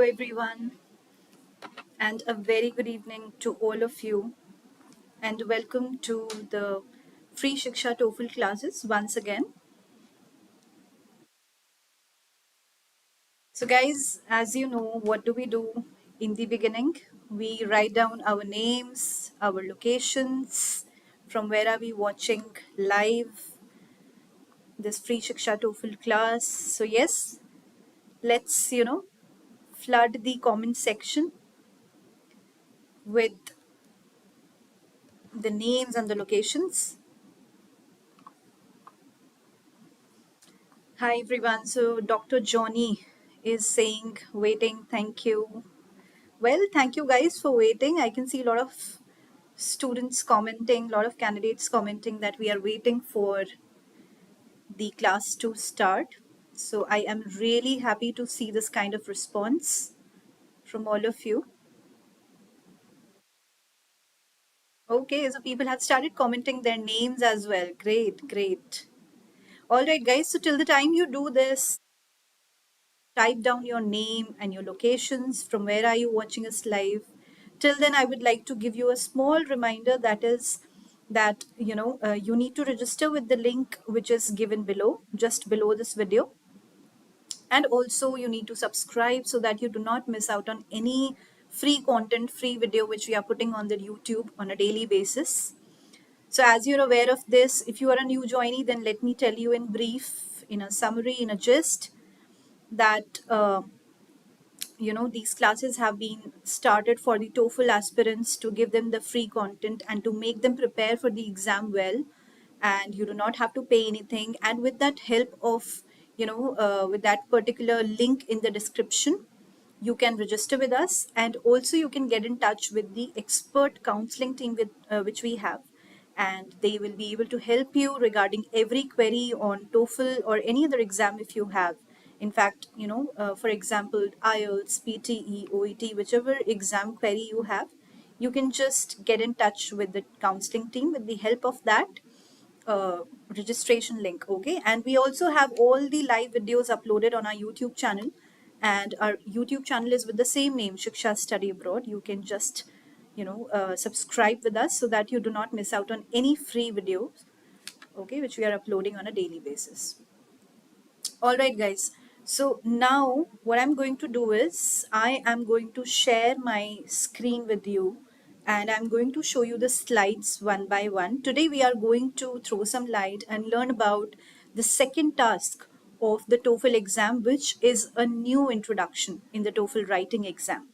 everyone, and a very good evening to all of you, and welcome to the free Shiksha TOEFL classes once again. So, guys, as you know, what do we do in the beginning? We write down our names, our locations, from where are we watching live this free Shiksha TOEFL class. So, yes, let's flood the comment section with the names and the locations. Hi everyone. So Dr. Johnny is saying waiting. Thank you. Well, thank you guys for waiting. I can see a lot of students commenting, a lot of candidates commenting that we are waiting for the class to start. So I am really happy to see this kind of response from all of you. Okay, so people have started commenting their names as well. Great, great. All right, guys. So till the time you do this, type down your name and your locations, from where are you watching us live. Till then, I would like to give you a small reminder, that is that you need to register with the link which is given below, just below this video. And also you need to subscribe so that you do not miss out on any free content, free video which we are putting on the YouTube on a daily basis. So as you're aware of this, if you are a new joinee, then let me tell you in brief, in a summary, in a gist, that these classes have been started for the TOEFL aspirants to give them the free content and to make them prepare for the exam well, and you do not have to pay anything. And with that help of with that particular link in the description, you can register with us, and also you can get in touch with the expert counseling team with which we have, and they will be able to help you regarding every query on TOEFL or any other exam if you have. In fact, for example, IELTS, PTE, OET, whichever exam query you have, you can just get in touch with the counseling team with the help of that uh, registration link. Okay, and we also have all the live videos uploaded on our YouTube channel, and our YouTube channel is with the same name, Shiksha Study Abroad. You can just subscribe with us so that you do not miss out on any free videos, okay, which we are uploading on a daily basis. All right, guys. So now what I'm going to do is I am going to share my screen with you, and I'm going to show you the slides one by one. Today we are going to throw some light and learn about the second task of the TOEFL exam, which is a new introduction in the TOEFL writing exam.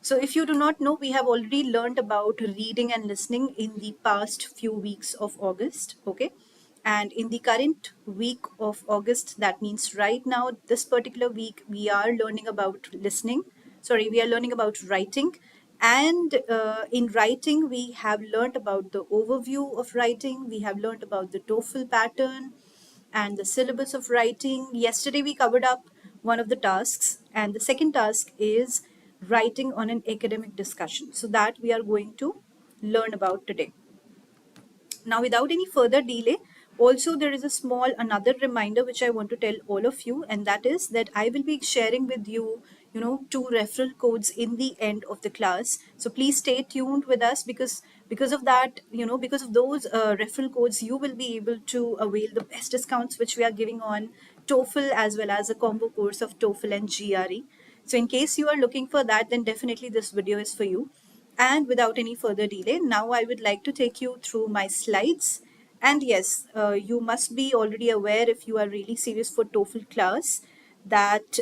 So if you do not know, we have already learned about reading and listening in the past few weeks of August, okay? And in the current week of August, that means right now, this particular week, we are learning about listening. Sorry, we are learning about writing. And in writing, we have learned about the overview of writing. We have learned about the TOEFL pattern and the syllabus of writing. Yesterday, we covered up one of the tasks, and the second task is writing on an academic discussion. So that we are going to learn about today. Now, without any further delay, also there is a small another reminder which I want to tell all of you, and that is that I will be sharing with you, two referral codes in the end of the class. So please stay tuned with us, because of that, because of those referral codes, you will be able to avail the best discounts which we are giving on TOEFL as well as a combo course of TOEFL and GRE. So in case you are looking for that, then definitely this video is for you. And without any further delay, now I would like to take you through my slides. And yes, you must be already aware, if you are really serious for TOEFL class, that,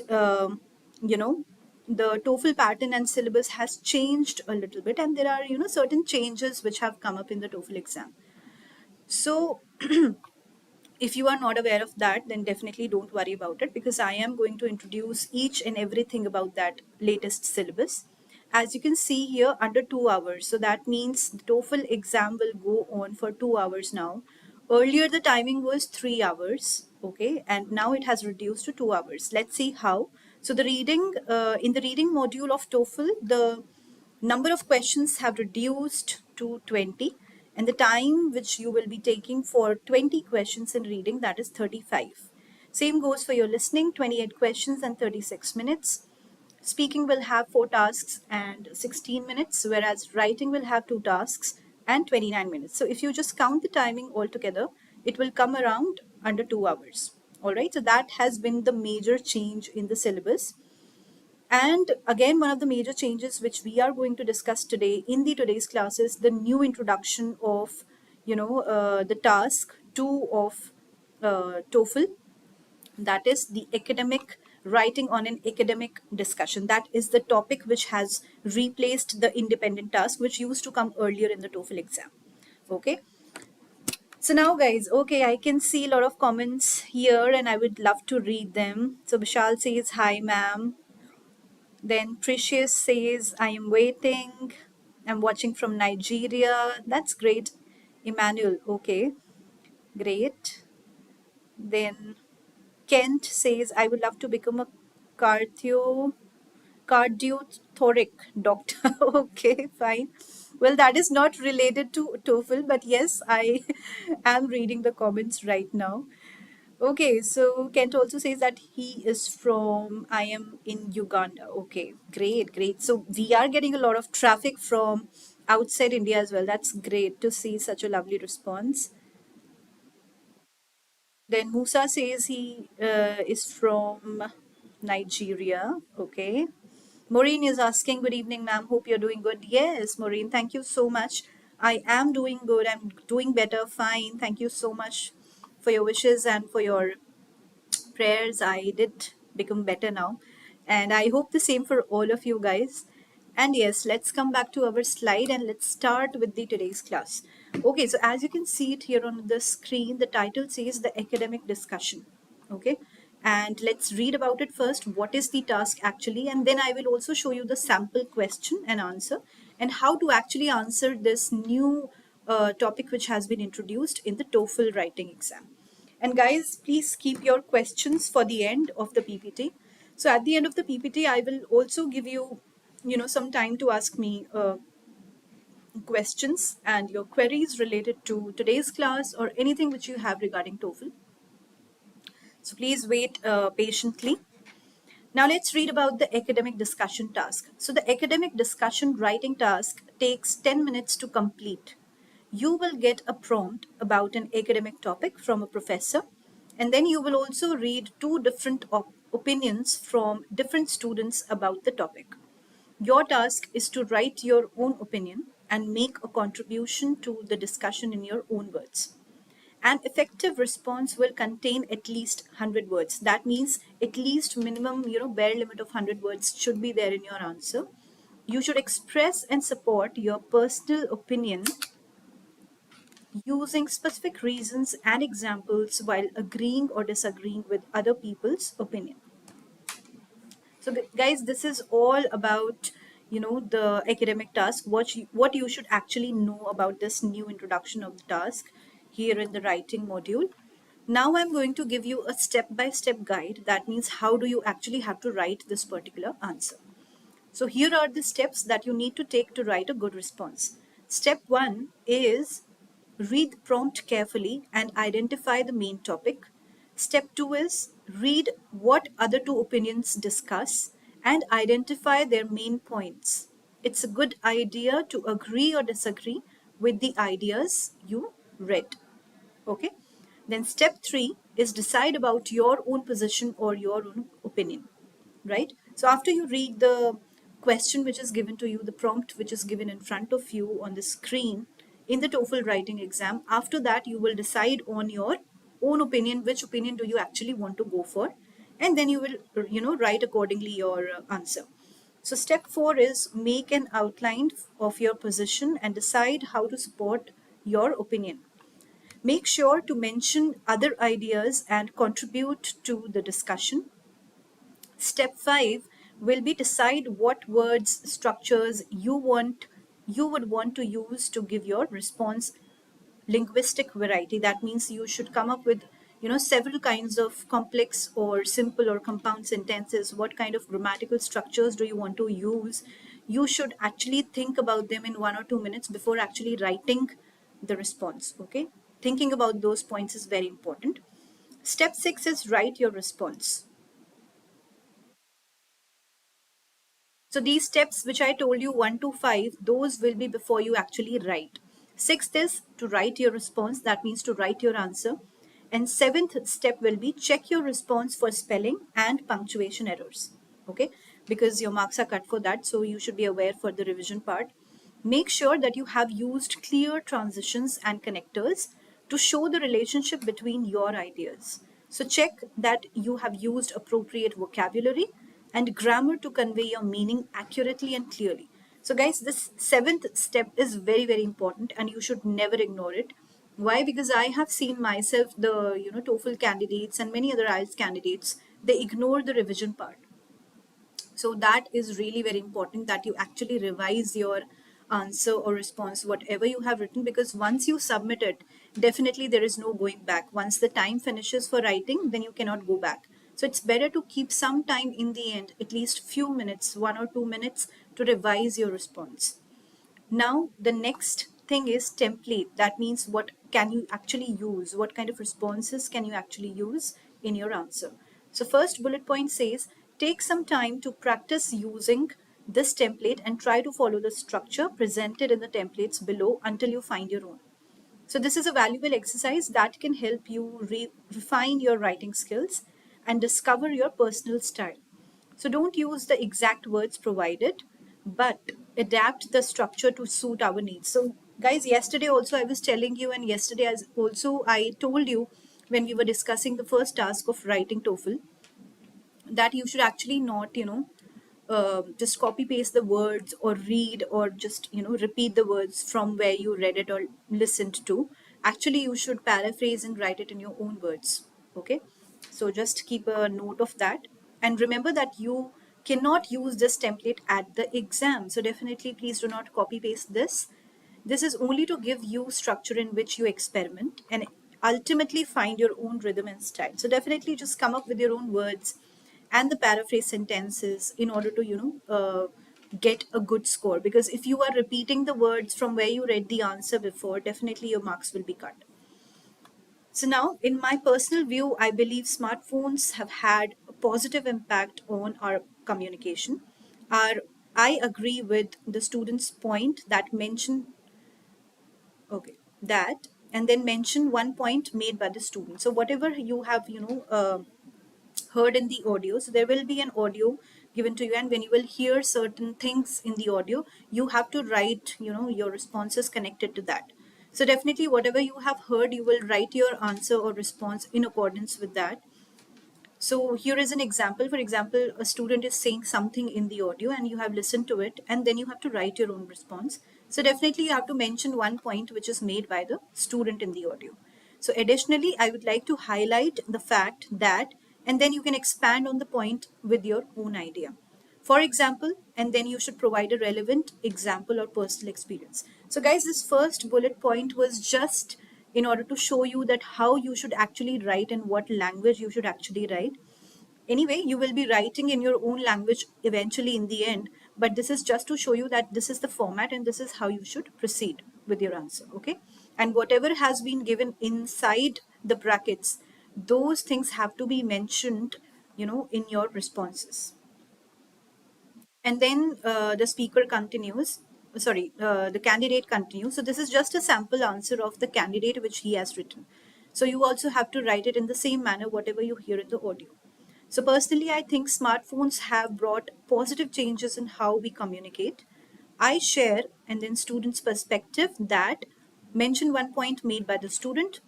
the TOEFL pattern and syllabus has changed a little bit, and there are, certain changes which have come up in the TOEFL exam. So if you are not aware of that, then definitely don't worry about it, because I am going to introduce each and everything about that latest syllabus. As you can see here, under 2 hours. So that means the TOEFL exam will go on for 2 hours now. Earlier, the timing was 3 hours, okay, and now it has reduced to 2 hours. Let's see how. So the reading, in the reading module of TOEFL, the number of questions have reduced to 20, and the time which you will be taking for 20 questions in reading, that is 35. Same goes for your listening, 28 questions and 36 minutes. Speaking will have 4 tasks and 16 minutes, whereas writing will have 2 tasks and 29 minutes. So if you just count the timing altogether, it will come around under 2 hours. All right, so that has been the major change in the syllabus. And again, one of the major changes which we are going to discuss today in the today's class is the new introduction of, the task 2 of TOEFL, that is the academic writing on an academic discussion. That is the topic which has replaced the independent task which used to come earlier in the TOEFL exam. Okay, so now guys, okay, I can see a lot of comments here and I would love to read them. So Vishal says hi ma'am, then Precious says I am waiting, I'm watching from Nigeria. That's great. Emmanuel, okay, great. Then Kent says, I would love to become a cardiothoracic doctor. Okay, fine. Well, that is not related to TOEFL, but yes, I am reading the comments right now. Okay, so Kent also says that he is from, I am in Uganda. Okay, great, great. So we are getting a lot of traffic from outside India as well. That's great to see such a lovely response. Then Musa says he is from Nigeria. Okay. Maureen is asking, good evening, ma'am. Hope you're doing good. Yes, Maureen, thank you so much. I am doing good. I'm doing better. Fine. Thank you so much for your wishes and for your prayers. I did become better now. And I hope the same for all of you guys. And yes, let's come back to our slide and let's start with the today's class. Okay, so as you can see it here on the screen, the title says the academic discussion. Okay, and let's read about it first. What is the task actually? And then I will also show you the sample question and answer and how to actually answer this new topic which has been introduced in the TOEFL writing exam. And guys, please keep your questions for the end of the PPT. So at the end of the PPT, I will also give you, some time to ask me questions and your queries related to today's class or anything which you have regarding TOEFL. So please wait patiently. Now let's read about the academic discussion task. So the academic discussion writing task takes 10 minutes to complete. You will get a prompt about an academic topic from a professor, and then you will also read two different opinions from different students about the topic. Your task is to write your own opinion and make a contribution to the discussion in your own words. An effective response will contain at least 100 words. That means at least minimum, bare limit of 100 words should be there in your answer. You should express and support your personal opinion using specific reasons and examples while agreeing or disagreeing with other people's opinion. So guys, this is all about the academic task, what you should actually know about this new introduction of the task here in the writing module. Now I'm going to give you a step-by-step guide. That means how do you actually have to write this particular answer. So here are the steps that you need to take to write a good response. Step 1 is read the prompt carefully and identify the main topic. Step 2 is read what other two opinions discuss and identify their main points. It's a good idea to agree or disagree with the ideas you read. Okay. Then step 3 is decide about your own position or your own opinion, right? So after you read the question which is given to you, the prompt which is given in front of you on the screen in the TOEFL writing exam, after that you will decide on your own opinion, which opinion do you actually want to go for, and then you will, write accordingly your answer. So step 4 is make an outline of your position and decide how to support your opinion. Make sure to mention other ideas and contribute to the discussion. Step 5 will be decide what words, structures you would want to use to give your response linguistic variety. That means you should come up with several kinds of complex or simple or compound sentences. What kind of grammatical structures do you want to use? You should actually think about them in 1 or 2 minutes before actually writing the response. Okay, thinking about those points is very important. Step 6 is write your response. So these steps which I told you, 1 to 5, those will be before you actually write. Sixth is to write your response, that means to write your answer. And seventh step will be check your response for spelling and punctuation errors. Okay, because your marks are cut for that, so you should be aware for the revision part. Make sure that you have used clear transitions and connectors to show the relationship between your ideas. So check that you have used appropriate vocabulary and grammar to convey your meaning accurately and clearly. So guys, this seventh step is very, very important and you should never ignore it. Why? Because I have seen myself, the TOEFL candidates and many other IELTS candidates, they ignore the revision part. So that is really very important that you actually revise your answer or response, whatever you have written, because once you submit it, definitely there is no going back. Once the time finishes for writing, then you cannot go back. So it's better to keep some time in the end, at least few minutes, 1 or 2 minutes, to revise your response. Now, the next thing is template. That means what can you actually use? What kind of responses can you actually use in your answer? So first bullet point says, take some time to practice using this template and try to follow the structure presented in the templates below until you find your own. So this is a valuable exercise that can help you refine your writing skills and discover your personal style. So don't use the exact words provided, but adapt the structure to suit our needs. So guys, yesterday also I was telling you, and yesterday as also I told you when we were discussing the first task of writing TOEFL, that you should actually not, just copy paste the words or read or just, repeat the words from where you read it or listened to. Actually, you should paraphrase and write it in your own words. Okay. So just keep a note of that. And remember that you cannot use this template at the exam. So definitely, please do not copy paste this. This is only to give you structure in which you experiment and ultimately find your own rhythm and style. So definitely just come up with your own words and the paraphrase sentences in order to, get a good score. Because if you are repeating the words from where you read the answer before, definitely your marks will be cut. So now, in my personal view, I believe smartphones have had a positive impact on our communication. Our, I agree with the student's point that mentioned. Okay, that, and then mention one point made by the student. So whatever you have, heard in the audio, so there will be an audio given to you, and when you will hear certain things in the audio, you have to write, your responses connected to that. So definitely, whatever you have heard, you will write your answer or response in accordance with that. So here is an example. For example, a student is saying something in the audio and you have listened to it, and then you have to write your own response. So definitely you have to mention one point which is made by the student in the audio. So additionally, I would like to highlight the fact that, and then you can expand on the point with your own idea. For example, and then you should provide a relevant example or personal experience. So guys, this first bullet point was just in order to show you that how you should actually write and what language you should actually write. Anyway, you will be writing in your own language eventually in the end, but this is just to show you that this is the format and this is how you should proceed with your answer. Okay, and whatever has been given inside the brackets, those things have to be mentioned, in your responses. And then the speaker continues, the candidate continues. So this is just a sample answer of the candidate which he has written. So you also have to write it in the same manner whatever you hear in the audio. So personally, I think smartphones have brought positive changes in how we communicate. I share, and then students' perspective, that mention one point made by the student.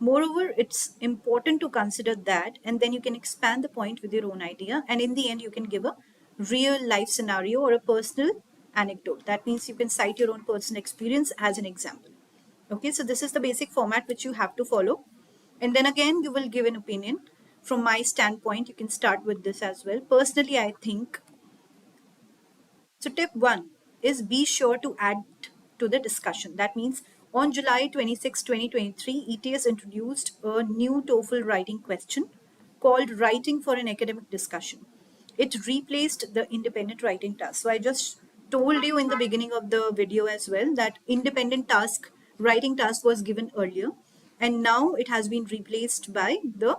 Moreover, it's important to consider that, and then you can expand the point with your own idea. And in the end, you can give a real life scenario or a personal anecdote. That means you can cite your own personal experience as an example. Okay, so this is the basic format which you have to follow. And then again, you will give an opinion. From my standpoint, you can start with this as well. Personally, I think so. Tip one is be sure to add to the discussion. That means on July 26, 2023, ETS introduced a new TOEFL writing question called Writing for an Academic Discussion. It replaced the independent writing task. So I just told you in the beginning of the video as well that independent task, writing task was given earlier, and now it has been replaced by the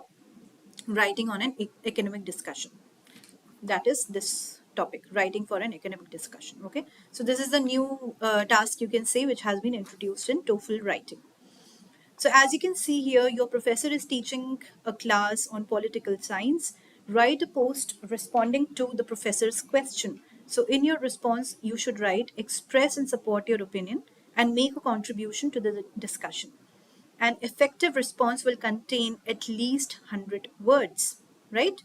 writing on an academic discussion. That is this topic. topic, writing for an academic discussion. Okay, so this is the new task, you can say, which has been introduced in TOEFL writing. So as you can see here, your professor is teaching a class on political science. Write a post responding to the professor's question. So in your response, you should write, express and support your opinion and make a contribution to the discussion. An effective response will contain at least 100 words, right?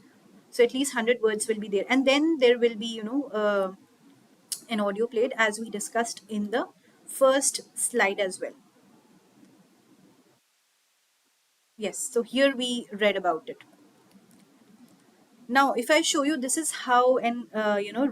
So at least 100 words will be there. And then there will be, an audio played as we discussed in the first slide as well. Yes, so here we read about it. Now, if I show you, this is how an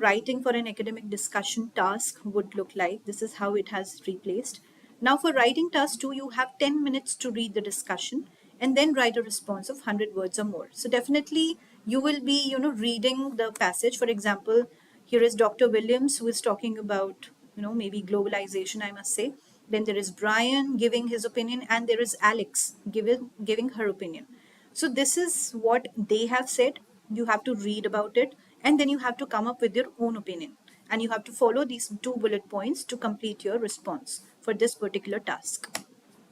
writing for an academic discussion task would look like. This is how it has replaced. Now, for writing task 2, you have 10 minutes to read the discussion and then write a response of 100 words or more. So definitely you will be, reading the passage. For example, here is Dr. Williams, who is talking about, maybe globalization, I must say. Then there is Brian giving his opinion, and there is Alex giving her opinion. So this is what they have said. You have to read about it, and then you have to come up with your own opinion. And you have to follow these 2 bullet points to complete your response for this particular task.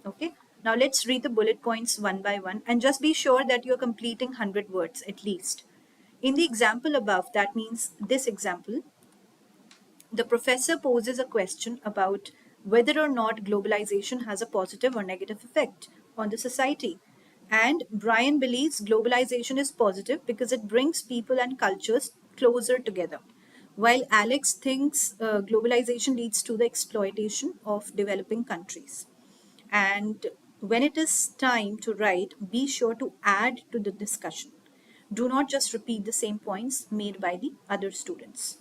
Okay. Now let's read the bullet points one by one, and just be sure that you're completing 100 words at least. In the example above, that means this example, the professor poses a question about whether or not globalization has a positive or negative effect on the society. And Brian believes globalization is positive because it brings people and cultures closer together. While Alex thinks globalization leads to the exploitation of developing countries. And when it is time to write, be sure to add to the discussion. Do not just repeat the same points made by the other students.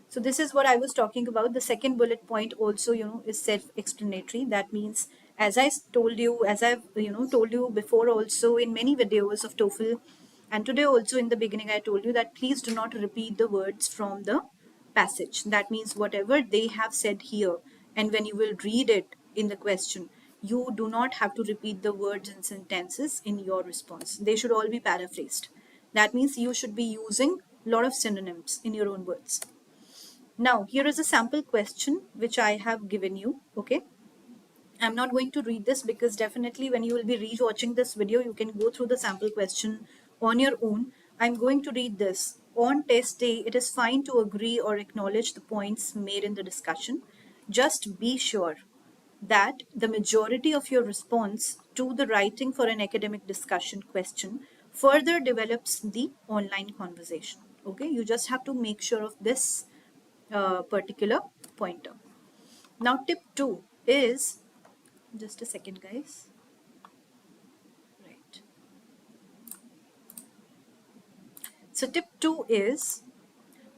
So this is what I was talking about. The second bullet point also, is self-explanatory. That means, as I told you, as I've, told you before also in many videos of TOEFL, and today also in the beginning, I told you that please do not repeat the words from the passage. That means whatever they have said here, and when you will read it in the question, you do not have to repeat the words and sentences in your response. They should all be paraphrased. That means you should be using a lot of synonyms in your own words. Now, here is a sample question which I have given you, okay? I'm not going to read this because definitely when you will be re-watching this video, you can go through the sample question on your own. I'm going to read this. On test day, it is fine to agree or acknowledge the points made in the discussion. Just be sure that the majority of your response to the writing for an academic discussion question further develops the online conversation. Okay, you just have to make sure of this particular pointer. Now tip 2 is, just a second guys, right. So tip 2 is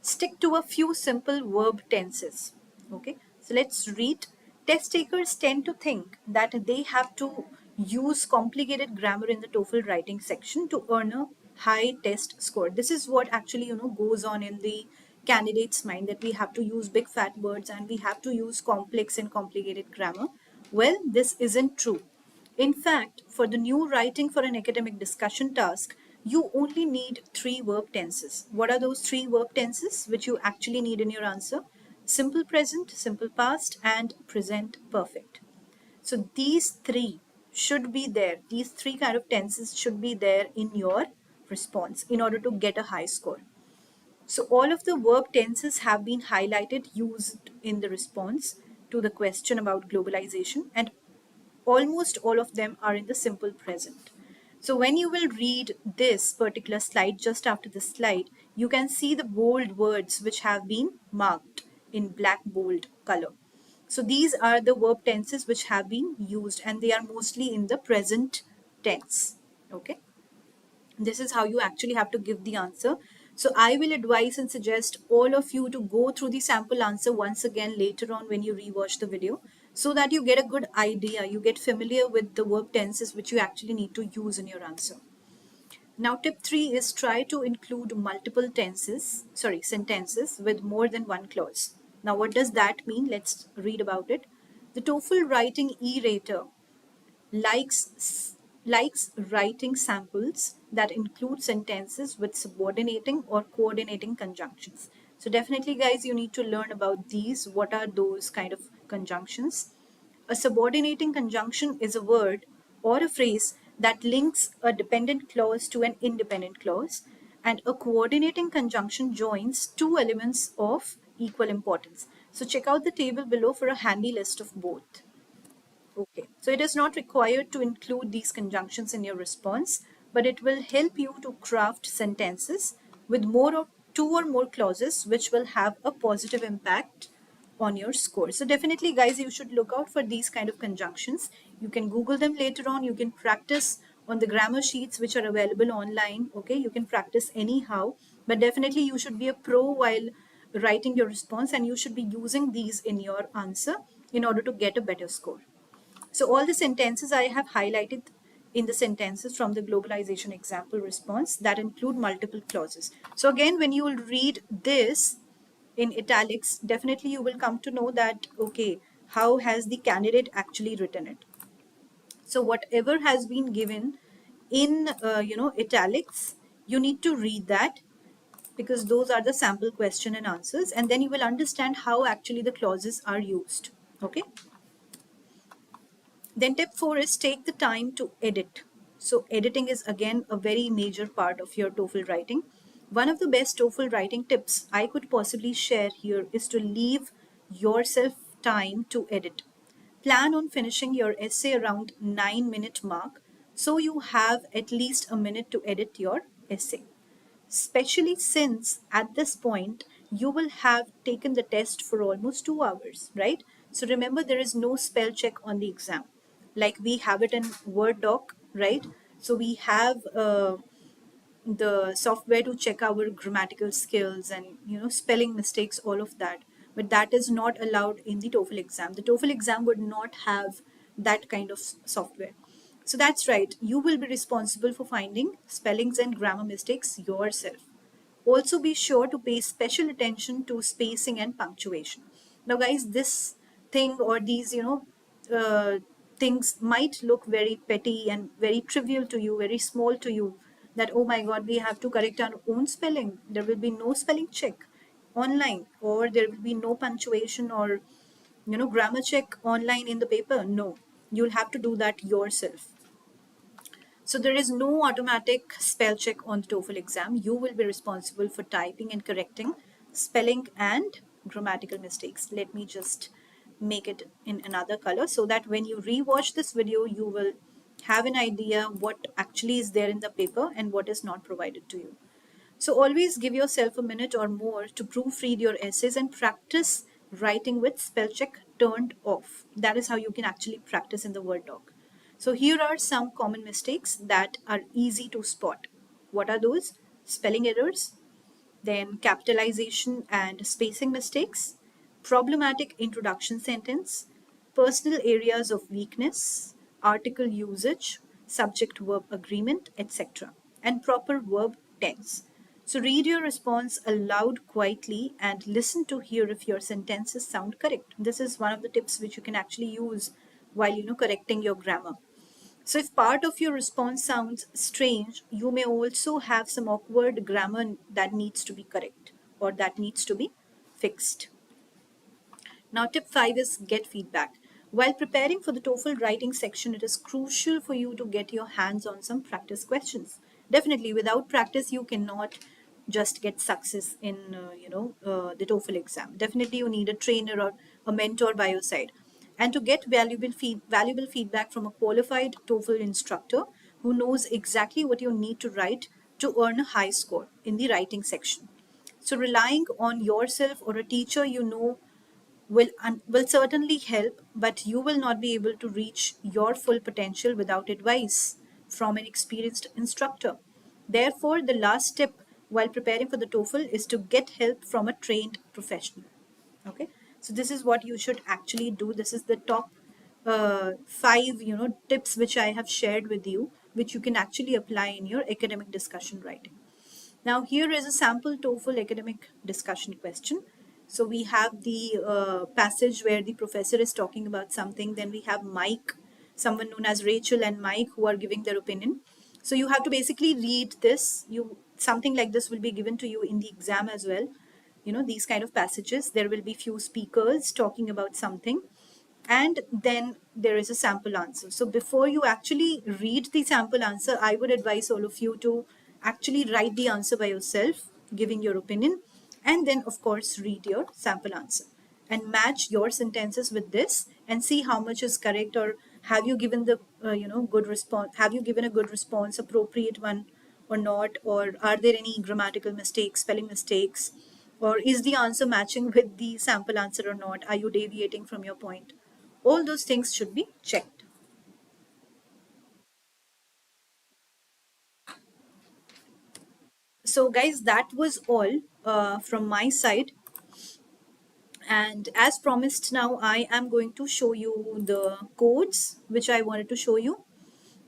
stick to a few simple verb tenses. Okay, so let's read. Test takers tend to think that they have to use complicated grammar in the TOEFL writing section to earn a high test score. This is what actually goes on in the candidate's mind, that we have to use big fat words and we have to use complex and complicated grammar. Well, this isn't true. In fact, for the new writing for an academic discussion task, you only need 3 verb tenses. What are those 3 verb tenses which you actually need in your answer? Simple present, simple past, and present perfect. So these 3 should be there. These 3 kind of tenses should be there in your response in order to get a high score. So all of the verb tenses have been highlighted, used in the response to the question about globalization, and almost all of them are in the simple present. So when you will read this particular slide, just after this slide, you can see the bold words which have been marked in black bold color. So these are the verb tenses which have been used, and they are mostly in the present tense. Okay. This is how you actually have to give the answer. So I will advise and suggest all of you to go through the sample answer once again later on when you rewatch the video, so that you get a good idea, you get familiar with the verb tenses which you actually need to use in your answer. Now tip 3 is try to include multiple sentences with more than one clause. Now what does that mean? Let's read about it. The TOEFL writing e-rater likes writing samples that include sentences with subordinating or coordinating conjunctions. So definitely, guys, you need to learn about these. What are those kind of conjunctions? A subordinating conjunction is a word or a phrase that links a dependent clause to an independent clause, and a coordinating conjunction joins two elements of equal importance. So check out the table below for a handy list of both. Okay, so it is not required to include these conjunctions in your response, but it will help you to craft sentences with more or two or more clauses which will have a positive impact on your score. So definitely, guys, you should look out for these kind of conjunctions. You can Google them later on. You can practice on the grammar sheets which are available online. Okay, you can practice anyhow, but definitely you should be a pro while writing your response, and you should be using these in your answer in order to get a better score. So all the sentences I have highlighted in the sentences from the globalization example response that include multiple clauses. So again, when you will read this in italics, definitely you will come to know that, okay, how has the candidate actually written it? So whatever has been given in, italics, you need to read that because those are the sample question and answers, and then you will understand how actually the clauses are used. Okay. Then tip 4 is take the time to edit. So editing is again a very major part of your TOEFL writing. One of the best TOEFL writing tips I could possibly share here is to leave yourself time to edit. Plan on finishing your essay around 9-minute mark so you have at least a minute to edit your essay, especially since at this point you will have taken the test for almost 2 hours, right? So remember, there is no spell check on the exam like we have it in Word doc, right? So we have the software to check our grammatical skills and spelling mistakes, all of that, but that is not allowed in the TOEFL exam. The TOEFL exam would not have that kind of software. So that's right, you will be responsible for finding spellings and grammar mistakes yourself. Also, be sure to pay special attention to spacing and punctuation. Now, guys, this thing or these, things might look very petty and very trivial to you, very small to you. That, oh my God, we have to correct our own spelling. There will be no spelling check online, or there will be no punctuation or grammar check online in the paper. No, you'll have to do that yourself. So there is no automatic spell check on the TOEFL exam. You will be responsible for typing and correcting spelling and grammatical mistakes. Let me just make it in another color so that when you rewatch this video, you will have an idea what actually is there in the paper and what is not provided to you. So always give yourself a minute or more to proofread your essays and practice writing with spell check turned off. That is how you can actually practice in the Word doc. So here are some common mistakes that are easy to spot. What are those? Spelling errors, then capitalization and spacing mistakes, problematic introduction sentence, personal areas of weakness, article usage, subject verb agreement, etc., and proper verb tense. So read your response aloud quietly and listen to hear if your sentences sound correct. This is one of the tips which you can actually use while correcting your grammar. So if part of your response sounds strange, you may also have some awkward grammar that needs to be correct or that needs to be fixed. Now, tip 5 is get feedback. While preparing for the TOEFL writing section, it is crucial for you to get your hands on some practice questions. Definitely, without practice, you cannot just get success in the TOEFL exam. Definitely, you need a trainer or a mentor by your side. And to get valuable feedback from a qualified TOEFL instructor who knows exactly what you need to write to earn a high score in the writing section. So relying on yourself or a teacher will certainly help, but you will not be able to reach your full potential without advice from an experienced instructor. Therefore, the last step while preparing for the TOEFL is to get help from a trained professional. Okay, so this is what you should actually do. This is the top 5 tips which I have shared with you, which you can actually apply in your academic discussion writing. Now, here is a sample TOEFL academic discussion question. So we have the passage where the professor is talking about something. Then we have Mike, someone known as Rachel and Mike, who are giving their opinion. So you have to basically read this. Something like this will be given to you in the exam as well. these kind of passages. There will be few speakers talking about something, and then there is a sample answer. So before you actually read the sample answer, I would advise all of you to actually write the answer by yourself, giving your opinion, and then of course read your sample answer and match your sentences with this and see how much is correct, or have you given the good response, have you given a good response, appropriate one or not, or are there any grammatical mistakes, spelling mistakes, or is the answer matching with the sample answer or not, are you deviating from your point. All those things should be checked. So guys, that was all from my side, and as promised, now I am going to show you the codes which I wanted to show you.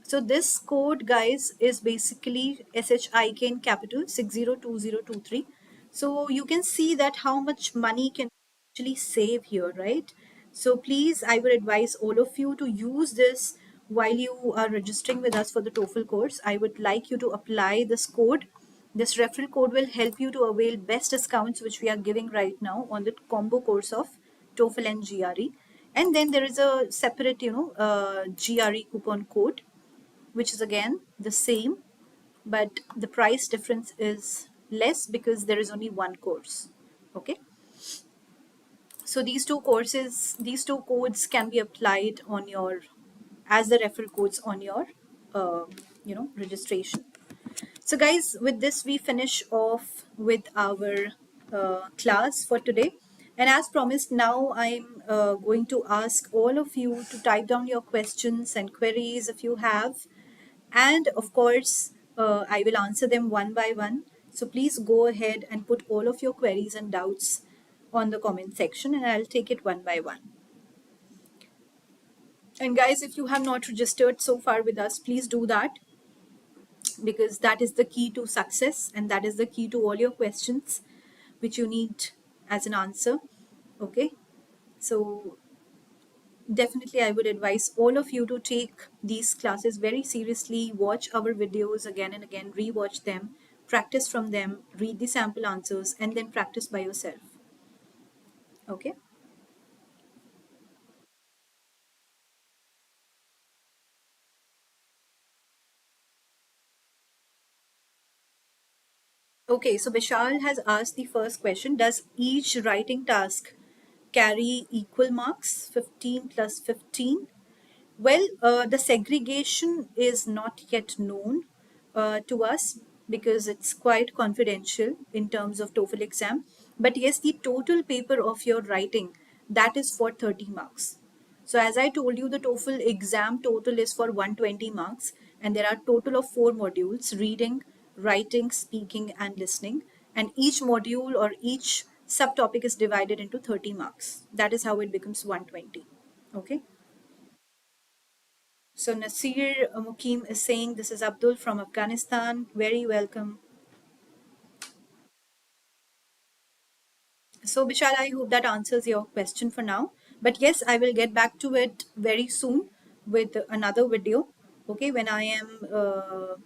So this code, guys, is basically SHIK in capital 602023. So you can see that how much money can actually save here, right? So please, I would advise all of you to use this while you are registering with us for the TOEFL course. I would like you to apply this code. This referral code will help you to avail best discounts which we are giving right now on the combo course of TOEFL and GRE. And then there is a separate, GRE coupon code, which is again the same, but the price difference is less because there is only one course. Okay. So these two codes can be applied on your, as the referral codes on your, registration. So guys, with this, we finish off with our class for today. And as promised, now I'm going to ask all of you to type down your questions and queries if you have. And of course, I will answer them one by one. So please go ahead and put all of your queries and doubts on the comment section, and I'll take it one by one. And guys, if you have not registered so far with us, please do that, because that is the key to success and that is the key to all your questions which you need as an answer. Okay. So definitely I would advise all of you to take these classes very seriously, watch our videos again and again, rewatch them, practice from them, read the sample answers, and then practice by yourself. Okay. Okay, so Vishal has asked the first question. Does each writing task carry equal marks, 15 plus 15? Well, the segregation is not yet known to us because it's quite confidential in terms of TOEFL exam. But yes, the total paper of your writing, that is for 30 marks. So as I told you, the TOEFL exam total is for 120 marks, and there are total of 4 modules: reading, writing, speaking, and listening. And each module or each subtopic is divided into 30 marks. That is how it becomes 120. Okay. So Nasir Mukim is saying, this is Abdul from Afghanistan. Very welcome. So Bishal, I hope that answers your question for now. But yes, I will get back to it very soon with another video. Okay, when I am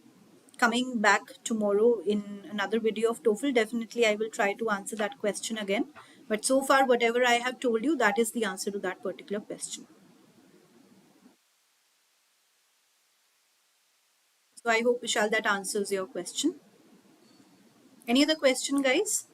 coming back tomorrow in another video of TOEFL, definitely I will try to answer that question again. But so far, whatever I have told you, that is the answer to that particular question. So I hope, Vishal, that answers your question. Any other question, guys?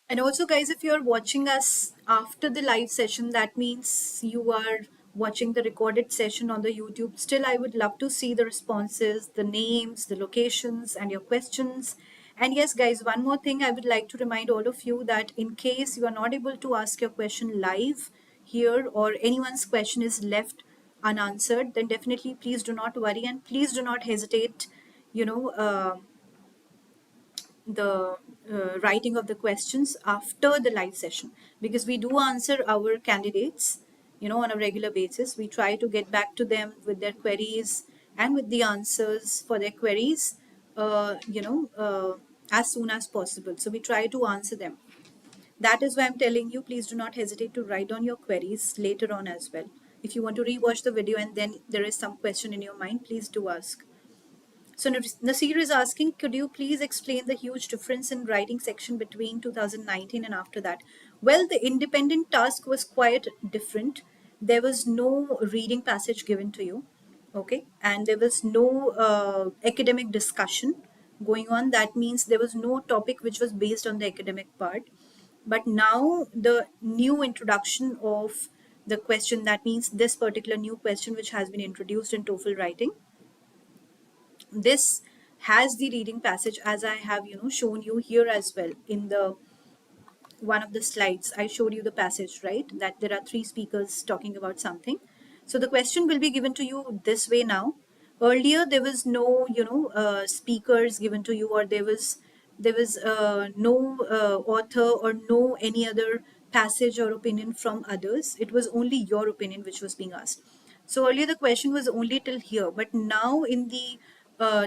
And also, guys, if you're watching us after the live session, that means you are watching the recorded session on the YouTube. Still, I would love to see the responses, the names, the locations, and your questions. And yes, guys, one more thing I would like to remind all of you that in case you are not able to ask your question live here, or anyone's question is left unanswered, then definitely please do not worry and please do not hesitate, you know, the writing of the questions after the live session, because we do answer our candidates on a regular basis. We try to get back to them with their queries and with the answers for their queries as soon as possible. So we try to answer them. That is why I'm telling you, please do not hesitate to write down your queries later on as well. If you want to rewatch the video and then there is some question in your mind, please do ask. So Nasir is asking, could you please explain the huge difference in writing section between 2019 and after that? Well, the independent task was quite different. There was no reading passage given to you, okay? And there was no academic discussion going on. That means there was no topic which was based on the academic part. But now the new introduction of the question, that means this particular new question which has been introduced in TOEFL writing, this has the reading passage, as I have shown you here as well in the one of the slides. I showed you the passage, right, that there are three speakers talking about something. So the question will be given to you this way now. Earlier there was no speakers given to you, or there was no author or no any other passage or opinion from others. It was only your opinion which was being asked. So earlier the question was only till here, but now in the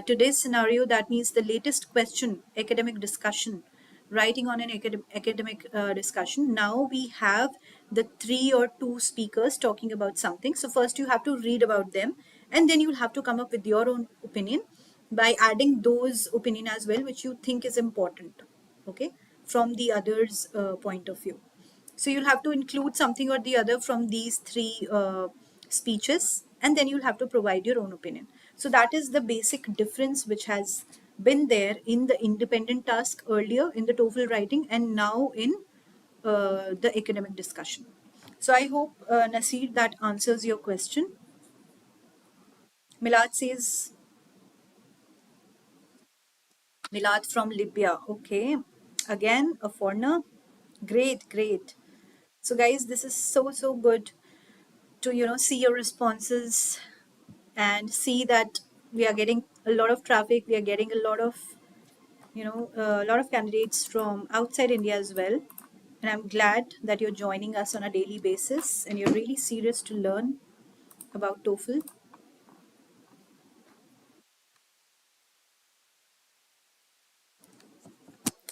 today's scenario, that means the latest question, academic discussion, writing on an academic discussion. Now we have the three or two speakers talking about something. So first you have to read about them, and then you'll have to come up with your own opinion by adding those opinion as well which you think is important, okay, from the other's point of view. So you'll have to include something or the other from these three speeches, and then you'll have to provide your own opinion. So that is the basic difference which has been there in the independent task earlier in the TOEFL writing, and now in the academic discussion. So I hope, Nasir, that answers your question. Milad says, Milad from Libya. Okay. Again, a foreigner. Great, great. So guys, this is so, so good to see your responses and see that we are getting a lot of traffic. We are getting a lot of a lot of candidates from outside India as well, and I'm glad that you're joining us on a daily basis and you're really serious to learn about TOEFL.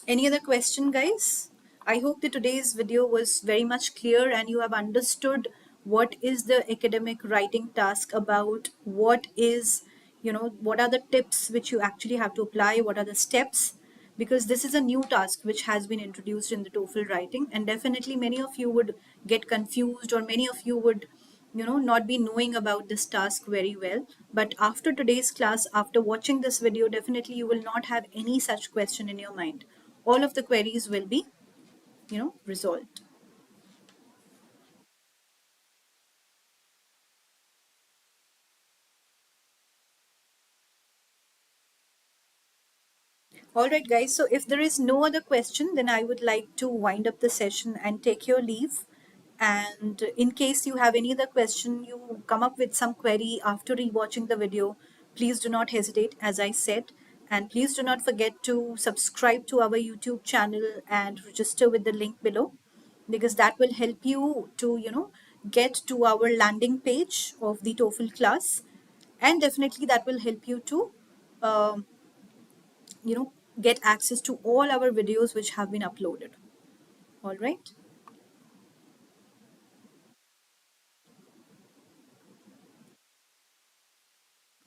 Any other question, guys? I hope that today's video was very much clear and you have understood what is the academic writing task about, what is, what are the tips which you actually have to apply, what are the steps, because this is a new task which has been introduced in the TOEFL writing, and definitely many of you would get confused, or many of you would not be knowing about this task very well. But after today's class, after watching this video, definitely you will not have any such question in your mind. All of the queries will be resolved. All right, guys. So if there is no other question, then I would like to wind up the session and take your leave. And in case you have any other question, you come up with some query after rewatching the video, please do not hesitate, as I said. And please do not forget to subscribe to our YouTube channel and register with the link below, because that will help you to, get to our landing page of the TOEFL class. And definitely that will help you to, um, get access to all our videos which have been uploaded. All right.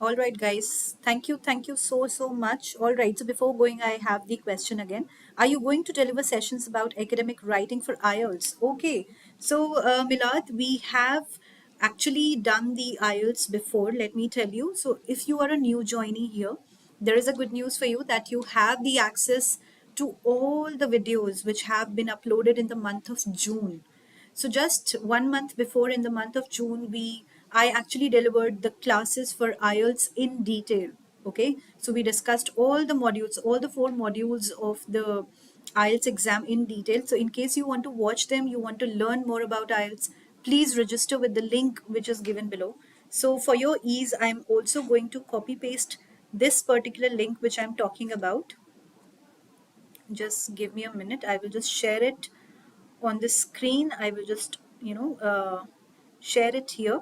All right, guys. Thank you. Thank you so, so much. All right. So before going, I have the question again. Are you going to deliver sessions about academic writing for IELTS? Okay. So, Milad, we have actually done the IELTS before, let me tell you. So if you are a new joinee here, there is a good news for you that you have the access to all the videos which have been uploaded in the month of June. So just 1 month before, in the month of June, I actually delivered the classes for IELTS in detail. Okay, so we discussed all the modules, all the four modules of the IELTS exam in detail. So in case you want to watch them, you want to learn more about IELTS, please register with the link which is given below. So for your ease, I'm also going to copy paste this particular link which I'm talking about. Just give me a minute. I will just share it on the screen. I will just share it here.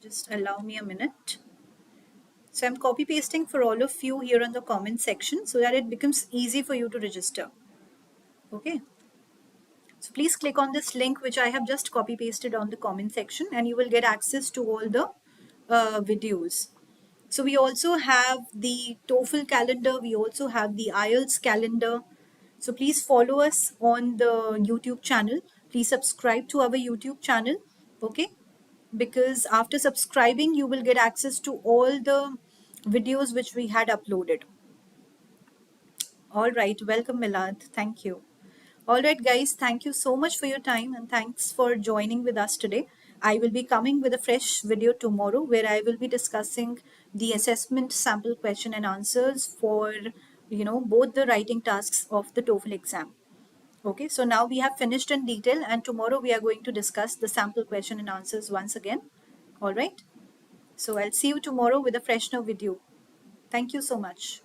Just allow me a minute. So I'm copy pasting for all of you here on the comment section so that it becomes easy for you to register. Okay. So please click on this link, which I have just copy pasted on the comment section, and you will get access to all the videos. So we also have the TOEFL calendar. We also have the IELTS calendar. So please follow us on the YouTube channel. Please subscribe to our YouTube channel. Okay. Because after subscribing, you will get access to all the videos which we had uploaded. All right. Welcome, Milad. Thank you. All right, guys, thank you so much for your time and thanks for joining with us today. I will be coming with a fresh video tomorrow where I will be discussing the assessment sample question and answers for, both the writing tasks of the TOEFL exam. Okay, so now we have finished in detail and tomorrow we are going to discuss the sample question and answers once again. All right, so I'll see you tomorrow with a fresh new video. Thank you so much.